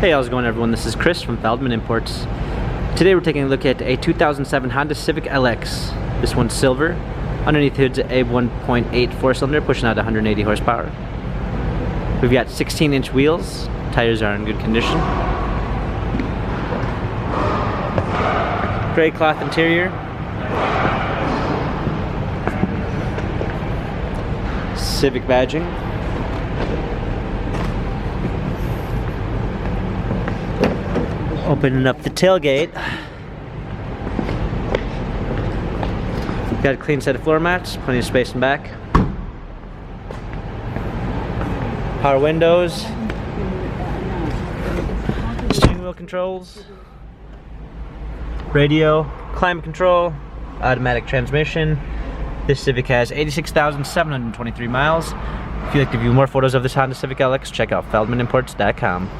Hey, how's it going everyone? This is Chris from Feldmann Imports. Today we're taking a look at a 2007 Honda Civic LX. This one's silver. Underneath the hood's a 1.8 4-cylinder pushing out 180 horsepower. We've got 16-inch wheels. Tires are in good condition. Gray cloth interior. Civic badging. Opening up the tailgate. Got a clean set of floor mats, plenty of space in back. Power windows. Steering wheel controls. Radio, climate control, automatic transmission. This Civic has 86,723 miles. If you'd like to view more photos of this Honda Civic LX, check out feldmanimports.com.